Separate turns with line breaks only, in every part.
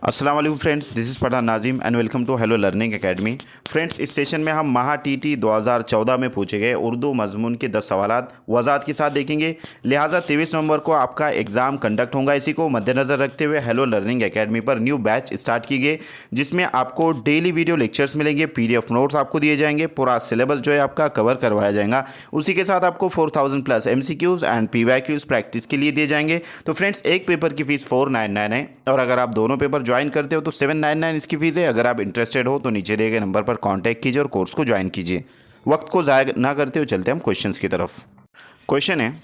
अस्सलाम वालेकुम friends, this is Pathan Nazim and welcome to Hello Learning Academy. Friends, इस session में हम महा टीटी 2014 में पूछे गए उर्दू मजमून के 10 सवालात वजात के साथ देखेंगे। लिहाजा 23 नवंबर को आपका एग्ज़ाम कंडक्ट होगा। इसी को मद्देनज़र रखते हुए हेलो लर्निंग एकेडमी पर न्यू बैच स्टार्ट की गई, जिसमें आपको डेली वीडियो लेक्चर्स मिलेंगे, PDF नोट्स आपको दिए जाएंगे, पूरा सिलेबस जो है आपका कवर करवाया जाएगा। उसी के साथ आपको 4000 plus MCQs and PYQs practice के लिए दिए जाएंगे। तो फ्रेंड्स, एक पेपर की फ़ीस 499 है और अगर आप दोनों पेपर ज्वाइन करते हो तो 799 इसकी फ़ीस है। अगर आप इंटरेस्टेड हो तो नीचे दिए गए नंबर पर कांटेक्ट कीजिए और कोर्स को ज्वाइन कीजिए। वक्त को ज़ाया ना करते हुए चलते हैं हम क्वेश्चंस की तरफ। क्वेश्चन है,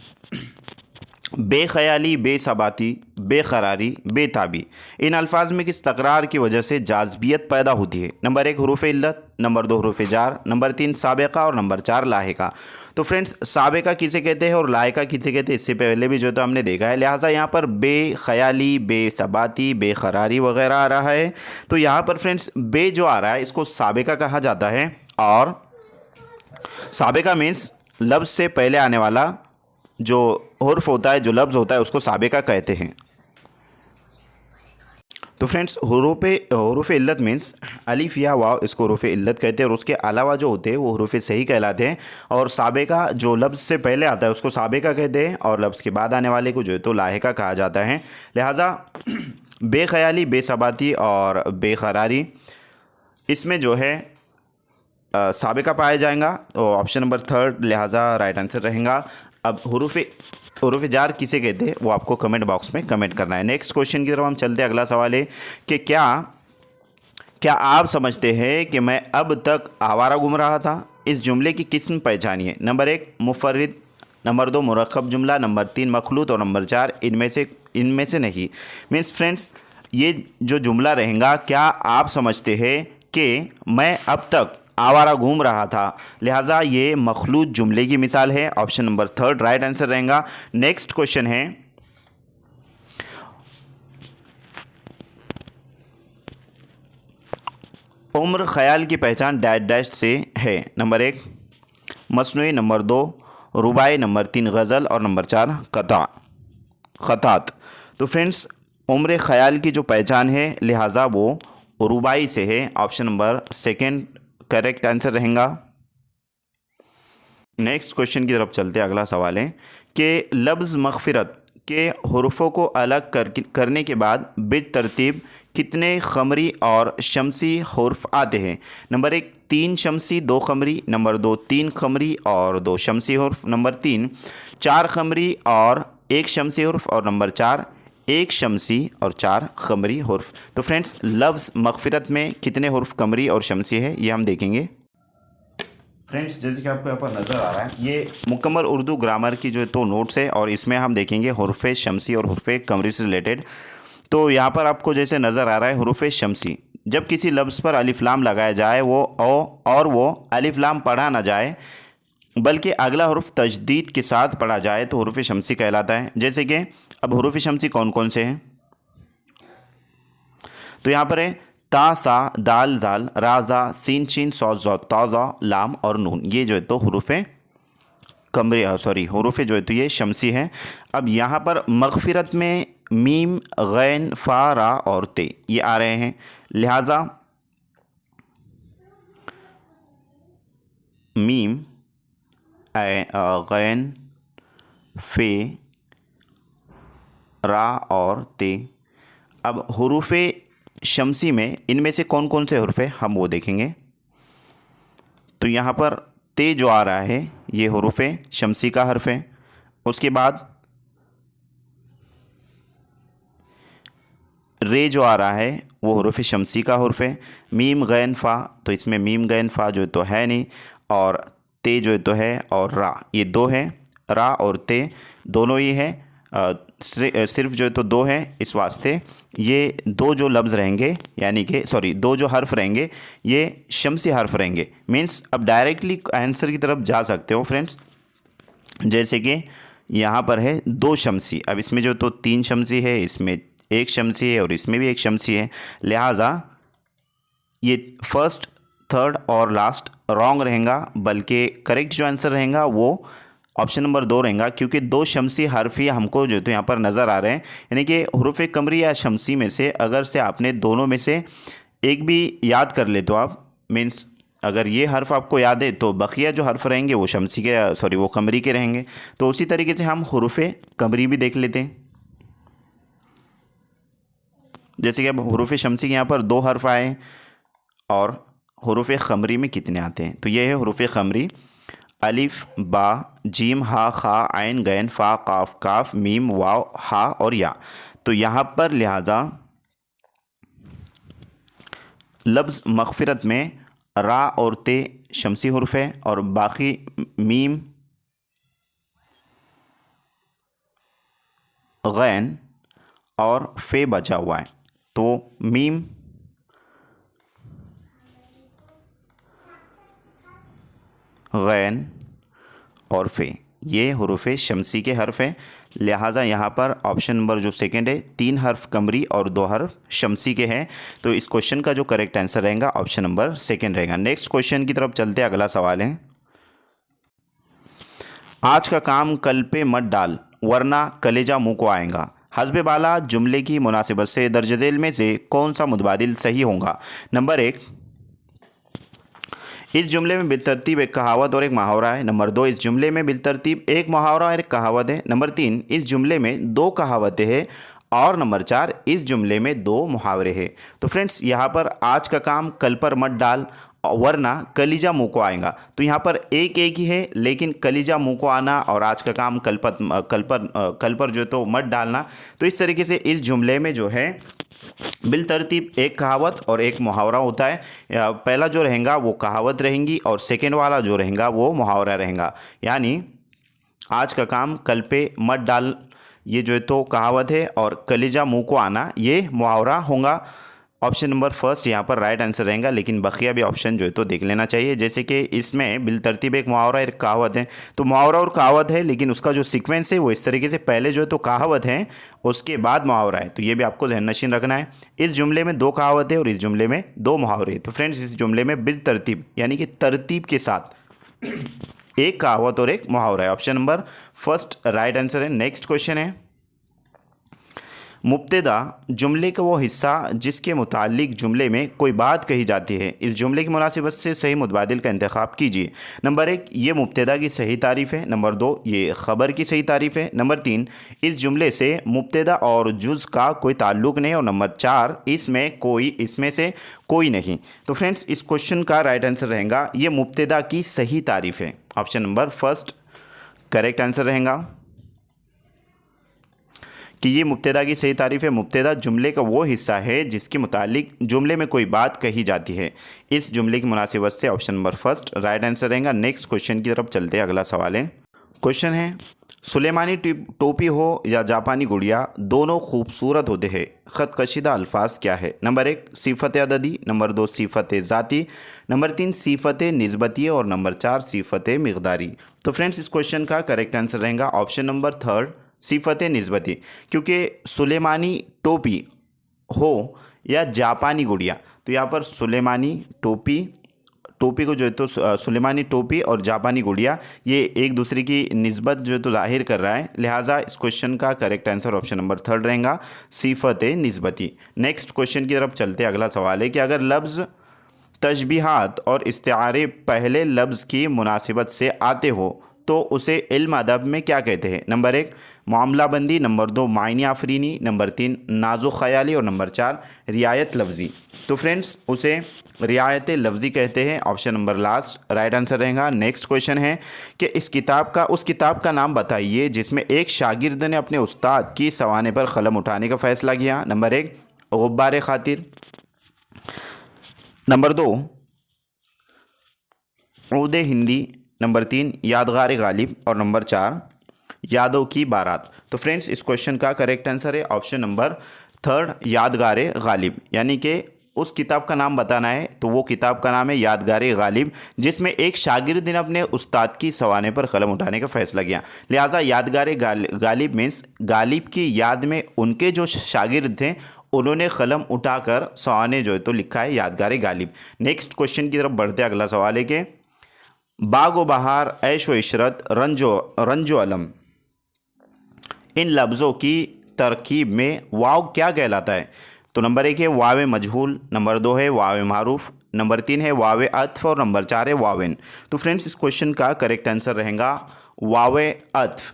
बेख्याली, बेसबाती, बेकरारी, बेताबी, इन अल्फाज में किस तकरार की वजह से जाज़बियत पैदा होती है? नंबर 1 हुरूफ इल्लत, नंबर 2 हुरूफ जार, नंबर 3 साबिका और नंबर 4 लाहिका। तो फ्रेंड्स, साबिका किसे कहते हैं और लाहिका किसे कहते हैं इससे पहले भी जो तो हमने देखा है। लिहाजा यहाँ पर बेख्याली, बेसबाती, बेकरारी वगैरह आ रहा है। तो यहाँ पर फ्रेंड्स, बे जो आ रहा है इसको साबिका कहा जाता है और साबिका मीन्स लफ्ज़ से पहले आने वाला जो हुर्फ होता है, जो लफ्ज़ होता है, उसको साबिका कहते हैं। तो फ्रेंड्स, हुरूफ इल्लत मीन्स अलिफ या वाव, इसको हुरूफ इल्लत कहते हैं और उसके अलावा जो होते हैं वो हुरूफ सही कहलाते हैं। और साबिका जो लफ्ज़ से पहले आता है उसको साबिका कहते हैं और लफ्ज़ के बाद आने वाले को जो है तो लाहिका कहा जाता है। लिहाजा बेख्याली, बेसबाती और बेकरारी, इसमें जो है साबिका पाया जाएगा। तो ऑप्शन नंबर 3 लिहाजा राइट आंसर रहेगा। अब हुरूफ जार किसे कहते हैं वो आपको कमेंट बॉक्स में कमेंट करना है। नेक्स्ट क्वेश्चन की तरफ हम चलते हैं। अगला सवाल है कि क्या आप समझते हैं कि मैं अब तक आवारा घूम रहा था? इस जुमले की किस्म पहचानिए। नंबर 1 मुफर्रिद, नंबर 2 मुरक्कब जुमला, नंबर 3 मखलूत और नंबर 4 इनमें से नहीं। मीन्स फ्रेंड्स, ये जो जुमला रहेगा, क्या आप समझते हैं कि मैं अब तक आवारा घूम रहा था? लिहाजा ये मखलूत जुमले की मिसाल है। ऑप्शन नंबर 3 राइट आंसर रहेगा। नेक्स्ट क्वेश्चन है, उम्र ख्याल की पहचान डैश डैश से है। नंबर 1 मसनूई, नंबर 2 रुबाई, नंबर 3 गज़ल और नंबर 4 ख़तात। तो फ्रेंड्स, उम्र ख्याल की जो पहचान है लिहाजा वो रुबाई से है। ऑप्शन नंबर 2 करेक्ट आंसर रहेगा। नेक्स्ट क्वेश्चन की तरफ चलते हैं। अगला सवाल है कि लफ्ज़ मग़फ़िरत के हुरूफ़ों को अलग करने के बाद बित तरतीब कितने ख़मरी और शमसी हुर्फ आते हैं? नंबर 1 3 शमसी 2 ख़मरी, नंबर 2 3 ख़मरी और 2 शमसी हुर्फ, नंबर 3 4 ख़मरी और 1 शमसी हुर्फ और नंबर 4 1 शमसी और 4 ख़मरी हुर्फ। तो फ्रेंड्स, लफ्ज़ मग़फ़िरत में कितने हुर्फ कमरी और शमसी है ये हम देखेंगे। फ्रेंड्स, जैसे कि आपको यहाँ पर नज़र आ रहा है, ये मुकम्मल उर्दू ग्रामर की जो है तो नोट्स है और इसमें हम देखेंगे हुर्फ़ शमसी और हुर्फ़ कमरी से रिलेटेड। तो यहाँ पर आपको जैसे नज़र आ रहा है, हुरूफ शमसी, जब किसी लफ्ज़ पर अलिफ लाम लगाया जाए और वो अलिफ लाम पढ़ा ना जाए बल्कि अगला हुर्फ तजदीद के साथ पढ़ा जाए तो हुरूफ शमसी कहलाता है। जैसे कि अब हुरूफ शमसी कौन कौन से हैं? तो यहाँ पर है ता, सा, दाल, दाल, राजा, सीन, शीन, सौ, ज़ौ, ताज़ा, लाम और नून। ये जो है तो हुरूफ हुरूफ जो है तो ये शमसी हैं। अब यहाँ पर मग़फ़िरत में मीम, गैन, फ़ा, रा और ते ये आ रहे हैं। लिहाजा मीम, गैन, फ़े, रा और ते। अब हुरूफ शमसी में इनमें से कौन कौन से हुर्फ है हम वो देखेंगे। तो यहाँ पर ते जो आ रहा है ये हुरूफ शमसी का हर्फ है। उसके बाद रे जो आ रहा है वो हुरूफ शमसी का हुर्फ है। मीम, गैन, फ़ा, तो इसमें मीम, गैन, फ़ा जो तो है नहीं और ते जो तो है और रा, ये 2 हैं। रा और ते दोनों ही हैं, सिर्फ जो है तो 2 हैं। इस वास्ते ये 2 जो लफ्ज़ रहेंगे, यानी कि 2 जो हर्फ रहेंगे ये शमसी हर्फ रहेंगे। मीन्स अब डायरेक्टली आंसर की तरफ जा सकते हो फ्रेंड्स। जैसे कि यहाँ पर है 2 शमसी, अब इसमें जो तो 3 शमसी है, इसमें 1 शमसी है और इसमें भी 1 शमसी है। लिहाजा ये फर्स्ट, थर्ड और लास्ट रॉन्ग रहेगा, बल्कि करेक्ट जो आंसर रहेगा वो ऑप्शन नंबर 2 रहेगा, क्योंकि दो शमसी हर्फ ही हमको जो तो यहाँ पर नज़र आ रहे हैं, यानी कि हुरूफ कमरी या शमसी में से अगर से आपने दोनों में से एक भी याद कर ले तो आप मीन्स अगर ये हर्फ आपको याद है तो बकिया जो हर्फ रहेंगे वो शमसी के सॉरी वो कमरी के रहेंगे। तो उसी तरीके से हम हुरूफ कमरी भी देख लेते हैं। जैसे कि अब हुरूफ शमसी के यहाँ पर 2 हर्फ आए और हुरूफ कमरी में कितने आते हैं। तो ये है हुरूफ कमरी, अलिफ बा जीम हा खा आइन गैन फ़ा काफ काफ मीम वाव हा और या। तो यहाँ पर लिहाजा लफ्ज़ मग़फ़िरत में रा और ते शमसी हुर्फ है और बाकी मीम गैन और फ़े बचा हुआ है। तो मीम गैन और फ़े ये हुरूफ शमसी के हर्फ हैं। लिहाजा यहाँ पर ऑप्शन नंबर जो सेकंड है 3 हर्फ कमरी और 2 हर्फ शमसी के हैं। तो इस क्वेश्चन का जो करेक्ट आंसर रहेगा ऑप्शन नंबर सेकंड रहेगा। नेक्स्ट क्वेश्चन की तरफ चलते हैं। अगला सवाल है, आज का काम कल पे मत डाल वरना कलेजा मुँह को आएगा। हस्बे बाला जुमले की मुनासिबत से दर्ज झेल में से कौन सा मुतबादिल सही होगा। नंबर 1, इस जुमले में बिलतरतीब एक कहावत और एक मुहावरा है। नंबर 2, इस जुमले में बिलतरतीब एक मुहावरा और एक कहावत है। नंबर 3, इस जुमले में 2 कहावतें हैं। और नंबर 4, इस जुमले में 2 मुहावरे हैं। तो फ्रेंड्स यहाँ पर आज का काम कल पर मत डाल वरना कलीजा मुँह को आएगा। तो यहाँ पर एक ही है, लेकिन कलीजा मुँह को आना और आज का काम कल पर जो है तो मत डालना। तो इस तरीके से इस जुमले में जो है बिल तरतीब एक कहावत और एक मुहावरा होता है। पहला जो रहेगा वो कहावत रहेंगी और सेकेंड वाला जो रहेगा वो मुहावरा रहेगा। यानी आज का काम कल पे मत डाल ये जो है तो कहावत है और कलेजा मुंह को आना ये मुहावरा होगा। ऑप्शन नंबर फर्स्ट यहाँ पर राइट आंसर रहेगा, लेकिन बकिया भी ऑप्शन जो है तो देख लेना चाहिए। जैसे कि इसमें बिल तरतीब एक मुहावरा एक कहावत है, तो मुहावरा और कहावत है, लेकिन उसका जो सीक्वेंस है वो इस तरीके से पहले जो है तो कहावत है उसके बाद मुहावरा है। तो ये भी आपको ध्यान नशीन रखना है। इस जुमले में 2 कहावतें और इस जुमले में 2 मुहावरे। तो फ्रेंड्स इस जुमले में बिल तरतीब यानी कि तरतीब के साथ एक कहावत और एक मुहावरा है। Option number first right answer है। नेक्स्ट क्वेश्चन है, मुब्तदा जुमले का वो हिस्सा जिसके मुतालिक जुमले में कोई बात कही जाती है। इस जुमले की मुनासिबत से सही मुतबादिल का इंतखाब कीजिए। नंबर 1, ये मुब्तदा की सही तारीफ़ है। नंबर 2, ये ख़बर की सही तारीफ़ है। नंबर 3, इस जुमले से मुब्तदा और जुज़ का कोई ताल्लुक़ नहीं। और नंबर 4, इसमें से कोई नहीं। तो फ्रेंड्स इस क्वेश्चन का राइट आंसर रहेगा ये मुब्तदा की सही तारीफ़ है। Option number first correct answer रहेगा कि ये मुब्तदा की सही तारीफ़ है। मुब्तदा जुमले का वो हिस्सा है जिसके मुतालिक जुमले में कोई बात कही जाती है। इस जुमले की मुनासिबत से option number first right answer रहेगा। नेक्स्ट क्वेश्चन की तरफ चलते हैं। अगला सवाल है, क्वेश्चन है, सुलेमानी टोपी हो या जापानी गुड़िया दोनों खूबसूरत होते हैं, ख़त कशीदा अल्फाज क्या है। नंबर 1, सिफ़त अददी। नंबर 2, सिफ़त ज़ाती। नंबर 3, सिफ़त निस्बती। और नंबर 4, सिफ़त मिक़दारी। तो फ्रेंड्स इस क्वेश्चन का करेक्ट आंसर रहेगा ऑप्शन नंबर थर्ड सिफ़त निस्बती, क्योंकि सुलेमानी टोपी हो या जापानी गुड़िया, तो यहाँ पर सुलेमानी टोपी को जो है तो सुलेमानी टोपी और जापानी गुड़िया ये एक दूसरे की निस्बत जो है तो ज़ाहिर कर रहा है। लिहाजा इस क्वेश्चन का correct answer option number third रहेगा सिफ़त निस्बती। नेक्स्ट क्वेश्चन की तरफ चलते हैं। अगला सवाल है कि अगर लफ्ज़ तशबीहात और इस्तिआरे पहले लफ्ज़ की मुनासिबत से आते हो तो उसे इल्म अदब में क्या कहते हैं। नंबर 1, मामला बंदी। नंबर 2, मायने आफरीनी। नंबर 3, नाजुक ख़याली। और नंबर 4, रियायत लफ्ज़ी। तो फ्रेंड्स उसे रियायत लफ्ज़ी कहते हैं। Option number last right answer रहेगा। नेक्स्ट क्वेश्चन है कि उस किताब का नाम बताइए जिसमें एक शागिर्द ने अपने उस्ताद की सवाने पर कलम उठाने का फ़ैसला किया। नंबर 1, गुब्बार खातिर। नंबर 2, ऊद हिंदी। नंबर 3, यादगार गालिब। और नंबर 4, यादों की बारात। तो फ्रेंड्स इस क्वेश्चन का करेक्ट आंसर है ऑप्शन नंबर थर्ड, यादगार गालिब। यानी कि उस किताब का नाम बताना है तो वो किताब का नाम है यादगार गालिब, जिसमें एक शागिर्द ने अपने उस्ताद की सवाने पर कलम उठाने का फ़ैसला किया। लिहाजा यादगार गालिब मीन्स गालिब की याद में उनके जो शागिर्द थे उन्होंने कलम उठाकर सवाने जो है तो लिखा है यादगार गालिब। नेक्स्ट क्वेश्चन की तरफ बढ़ते अगला सवाल है कि बागो बहार, ऐशो इशरत, रंजो रंजो अलम, इन लफ्ज़ों की तरकीब में वाव क्या कहलाता है? तो नंबर 1 है वाव मजहूल, नंबर 2 है वाव मारूफ, नंबर 3 है वाव अत्फ और नंबर 4 है वाविन। तो फ्रेंड्स इस क्वेश्चन का करेक्ट आंसर रहेगा वाव अत्फ।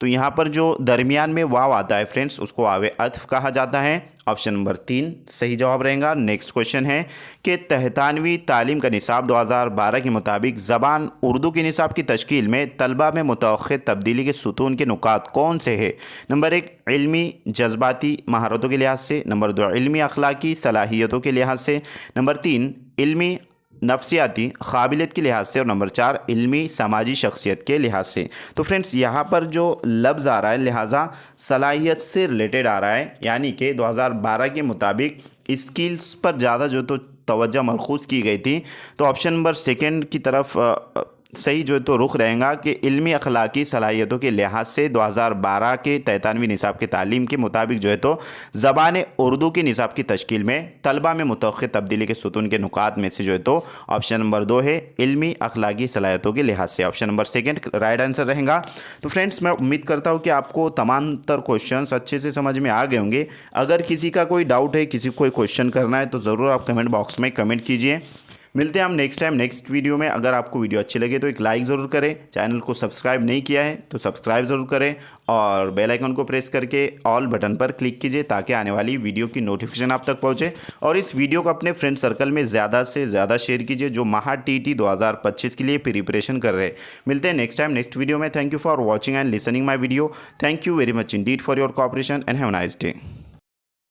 तो यहाँ पर जो दरमियान में वाव आता है फ्रेंड्स उसको वाव अत्फ कहा जाता है। ऑप्शन नंबर 3 सही जवाब रहेगा। नेक्स्ट क्वेश्चन है कि तहतानवी तालीम का निसाब 2012 के मुताबिक ज़बान उर्दू के निसाब की तश्कील में तलबा में मुतअख्खिर तब्दीली के सुतून के नुकात कौन से है? नंबर 1 इल्मी जज्बाती महारतों के लिहाज से, नंबर 2 इल्मी अखलाकी सलाहियतों के लिहाज से, नंबर 3 इल्मी नफ्सियाती काबिलियत के लिहाज से और नंबर 4 इल्मी समाजी शख्सियत के लिहाज से। तो फ्रेंड्स यहाँ पर जो लफ्ज़ आ रहा है लिहाजा सलाहियत से रिलेटेड आ रहा है, यानी कि 2012 के मुताबिक स्किल्स पर ज़्यादा जो तो तवज्जो मरकूज़ की गई थी। तो ऑप्शन नंबर 2 की तरफ सही जो है तो रुख रहेगा कि इल्मी अखलाकी सलाहियतों के लिहाज से 2012 के 93वीं निसाब के तालीम के मुताबिक जो है तो ज़बान उर्दू के निसाब की तश्कील में तलबा में मुतअख्खिर तब्दीली के सुतून के नुकात में से जो है तो ऑप्शन नंबर 2 है इल्मी अखलाकी सलाहियतों के लिहाज से। ऑप्शन नंबर 2 राइट आंसर रहेगा। तो फ्रेंड्स मैं उम्मीद करता हूँ कि आपको तमाम तर क्वेश्चन अच्छे से समझ में आ गए होंगे। अगर किसी का कोई डाउट है, किसी को कोई क्वेश्चन करना है तो ज़रूर आप कमेंट बॉक्स में कमेंट कीजिए। मिलते हैं हम नेक्स्ट टाइम नेक्स्ट वीडियो में। अगर आपको वीडियो अच्छी लगे तो एक लाइक ज़रूर करें, चैनल को सब्सक्राइब नहीं किया है तो सब्सक्राइब ज़रूर करें और बेल आइकन को प्रेस करके ऑल बटन पर क्लिक कीजिए ताकि आने वाली वीडियो की नोटिफिकेशन आप तक पहुंचे। और इस वीडियो को अपने फ्रेंड सर्कल में ज़्यादा से ज़्यादा शेयर कीजिए जो महाटीटी 2025 के लिए प्रिपरेशन कर रहे हैं। मिलते हैं नेक्स्ट टाइम नेक्स्ट वीडियो में। Thank you for watching and listening my video. Thank you very much Indeed for your cooperation and have a nice day.